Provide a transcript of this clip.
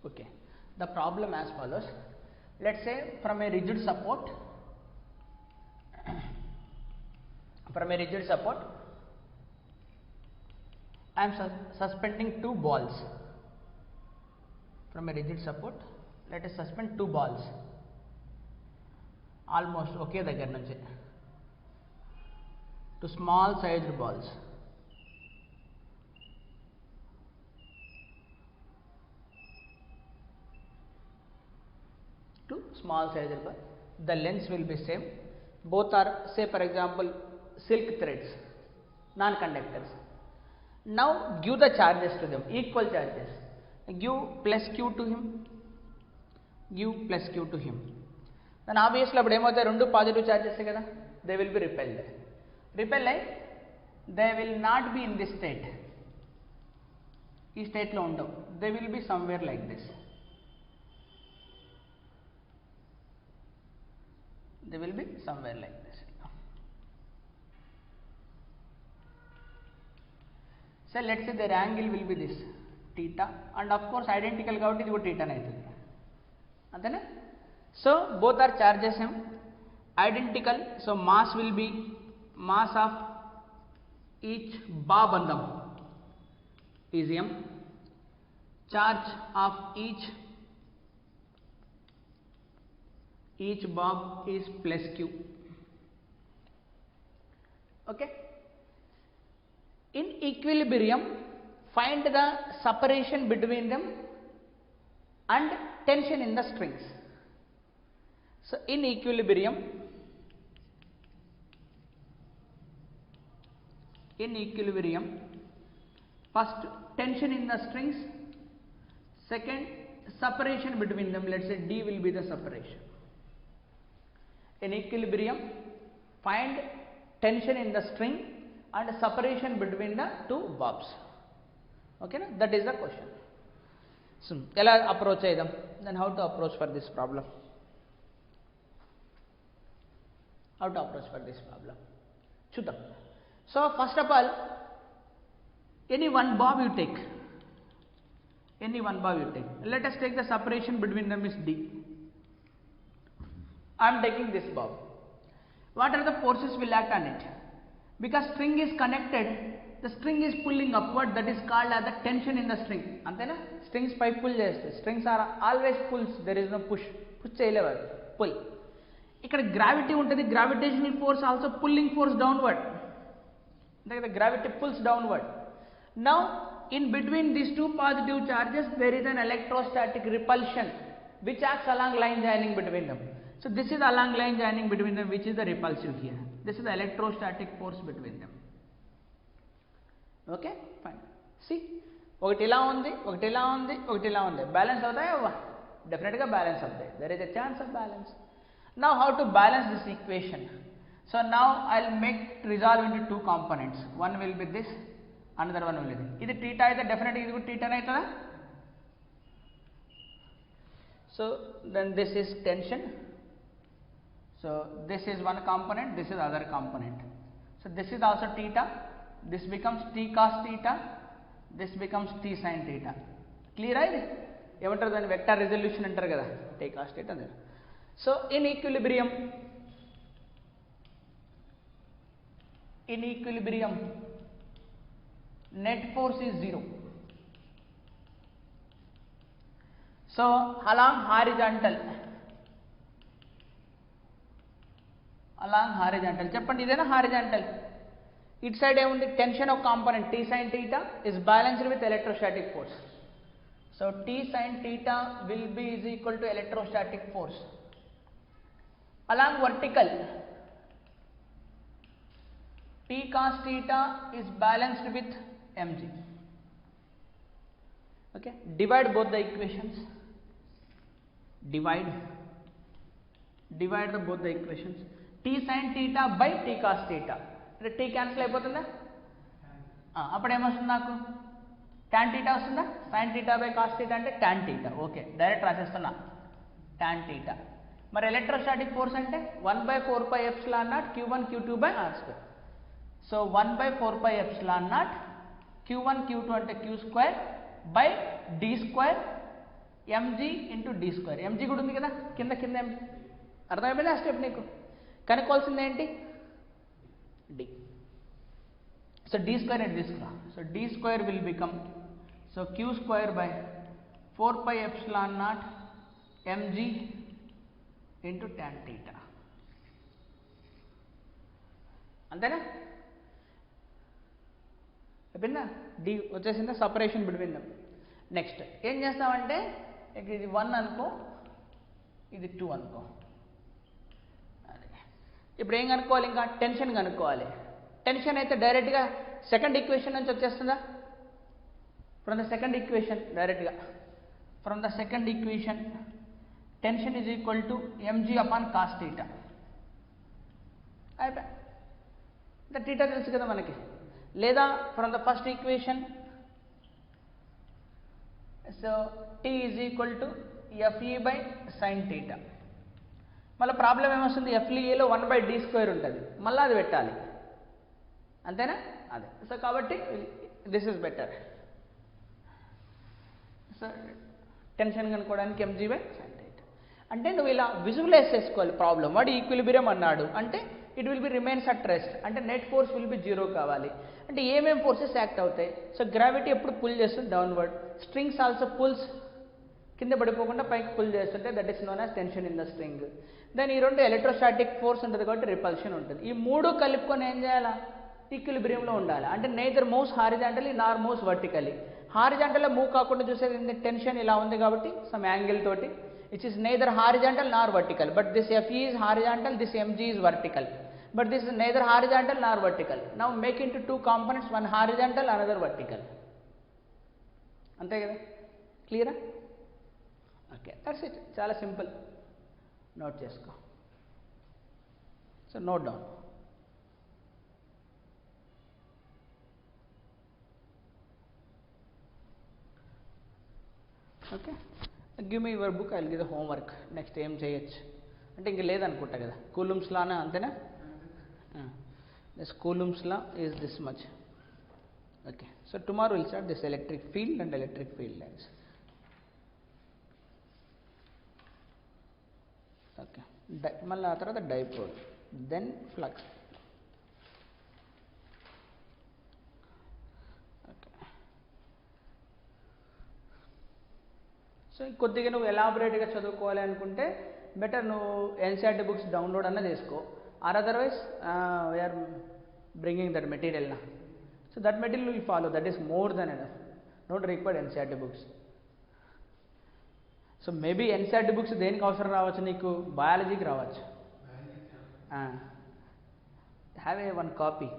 Okay, the problem as follows. Let's say from a rigid support, I am suspending two balls. From a rigid support, let us suspend two balls almost okay దగ్గర నుంచి to small sized balls. To small sized ball, the lengths will be same. Both are, say for example, silk threads, non-conductors. Now give the charges to them, equal charges. Give plus q to him, give plus q to him. Then obviously అప్పుడు ఏమవుతాయి, రెండు positive charges కదా, they will be repelled. Like they will not be in this state. ఈ state లో ఉండవు, they will be somewhere like this. They will be somewhere like this. So let's say their angle will be this theta, and of course identical కాబట్టి ఇది కూడా theta నే అవుతుంది అంతేనా. So both are charges identical, so mass will be mass of each బాబంధం is m, charge of each bob is plus q. Okay, in equilibrium find the separation between them and tension in the strings. So in equilibrium first tension in the strings, second separation between them, let's say d will be the separation. In equilibrium find tension in the string and separation between the two bobs. Okay, that is the question. So ela approach aidam, then how to approach for this problem, చూద్దాం. So first of all, any one bob you take, let us take the separation between them is d. I am taking this bob. What are the forces will act on it? Because string is connected, the string is pulling upward, that is called as the tension in the string. Antena strings pie pull chestay, strings are always pulls, there is no push cheyalevu, pull. Ikkada gravity untadi, gravitational force also pulling force downward, the gravity pulls downward. Now in between these two positive charges there is an electrostatic repulsion which acts along line joining between them. So this is along line joining between them, which is the repulsive here. This is the electrostatic force between them. Okay, fine. See, ఒకటి ఇలా ఉంది, balance అవుతాయా? డెఫినెట్గా balance అవుతాయి. There is a chance of balance. Now how to balance this equation? So now I'll make resolve into two components. One will be this, another one will be this. ఇది theta అయితే definitely ఇది కూడా theta నే అవుతుందా? So then this is tension. So this is one component, this is other component. So this is also theta, this becomes t cos theta, this becomes t sin theta. Clear ఇది ఏమంటారు దాన్ని, vector resolution అంటారు కదా, t cos theta. So in equilibrium net force is 0. So along horizontal చెప్పండి, ఇదేనా horizontal. It side ఏముంది, tension of component t sin theta is balanced with electrostatic force. So t sin theta will be is equal to electrostatic force. Along vertical t cos theta is balanced with mg. Okay, divide both the equations, divide both the equations. T sin theta by t cos theta, అంటే t cancel అయిపోతుందా, అప్పుడు ఏమొస్తుంది నాకు, tan theta వస్తుందా, sin theta by cos theta అంటే tan theta. Okay, direct రాసేస్తున్నా tan theta. మరి electrostatic force అంటే 1/4πε0 q1 q2 by r square. So 1/4πε0 q1 q2 అంటే q² by d² mg into d square. Mg కూడా ఉంది కదా కింద కింద ఎంజీ. అర్థమైపోయింది ఆ స్టెప్ నీకు. కనుక్కోవాల్సింది ఏంటి? డి. సో డి స్క్వేర్ అని తీసుకురా. So d square will become so q square by 4 pi epsilon naught mg into tan theta. అంతేనా? అయిపోయిందా? డి వచ్చేసిందా? Separation between them. నెక్స్ట్ ఏం చేస్తామంటే ఇది 1 అనుకో, ఇది 2 అనుకో. అదే ఇప్పుడు ఏం కనుక్కోవాలి? ఇంకా టెన్షన్ కనుక్కోవాలి. టెన్షన్ అయితే డైరెక్ట్గా సెకండ్ ఈక్వేషన్ నుంచి వచ్చేస్తుందా? ఫ్రమ్ ద సెకండ్ ఈక్వేషన్ డైరెక్ట్గా from the second equation tension is equal to mg upon cos theta. అయిపోయా. అంటే థీటా తెలుసు కదా మనకి. లేదా from the first equation so T is equal to FE by sine theta. మళ్ళీ ప్రాబ్లం ఏమొస్తుంది? ఎఫ్ఈఏలో 1/d స్క్వేర్ ఉంటుంది, మళ్ళీ అది పెట్టాలి. అంతేనా? అదే. సో కాబట్టి this is better. So tension కనుక్కోవడానికి ఎంజీ బై సైన్ థీటా. అంటే నువ్వు ఇలా విజువలైజ్ చేసుకోవాలి ప్రాబ్లం. వాడు ఈక్విలిబ్రియం అన్నాడు అంటే it will be remains at rest, అంటే నెట్ ఫోర్స్ విల్ బి 0 కావాలి. అంటే ఏమేం ఫోర్సెస్ యాక్ట్ అవుతాయి? సో గ్రావిటీ ఎప్పుడు పుల్ చేస్తుంది? డౌన్వర్డ్. స్ట్రింగ్స్ ఆల్సో పుల్స్, కింద పడిపోకుండా పైకి పుల్ చేస్తుంటే that is known as tension in the string. Then ఈ రెండు ఎలక్ట్రోస్టాటిక్ ఫోర్స్ ఉంటుంది కాబట్టి రిపల్షన్ ఉంటుంది. ఈ మూడు కలుపుకొని ఏం చేయాలా? ఈక్విలిబ్రియంలో ఉండాలి. అంటే నేదర్ మూవ్స్ హారిజాంటలీ నార్ మూవ్స్ వర్టికలీ. హారిజాంటల్లో మూవ్ కాకుండా చూసేది టెన్షన్ ఇలా ఉంది కాబట్టి సమ్ యాంగిల్ తోటి which is neither horizontal nor vertical, but this Fe is horizontal, this Mg is vertical, but this is neither horizontal nor vertical. Now make into two components, one horizontal, another vertical. Ante kada? Clear? Okay, that's it. Chala simple. Note chesko. So note down. Okay, give me your book, I will give the homework. Next ఏం చేయొచ్చు అంటే ఇంక లేదనుకుంటా కదా. Coulombs లానా? అంతేనా? This coulombs law is this much. Okay, so tomorrow will start this electric field and electric field lines. Okay, మళ్ళీ ఆ తర్వాత డైపోల్, దెన్ ఫ్లక్స్. సో కొద్దిగా నువ్వు ఎలాబొరేట్గా చదువుకోవాలి అనుకుంటే బెటర్ నువ్వు ఎన్సీఆర్టీ బుక్స్ డౌన్లోడ్ అన్న చేసుకో, or otherwise we are bringing that material నా. So that material will follow, that is more than enough. Don't required NCERT books. So maybe NCERT books దేనికి అవసరం రావచ్చు నీకు? బయాలజీకి రావచ్చు. Have a one copy.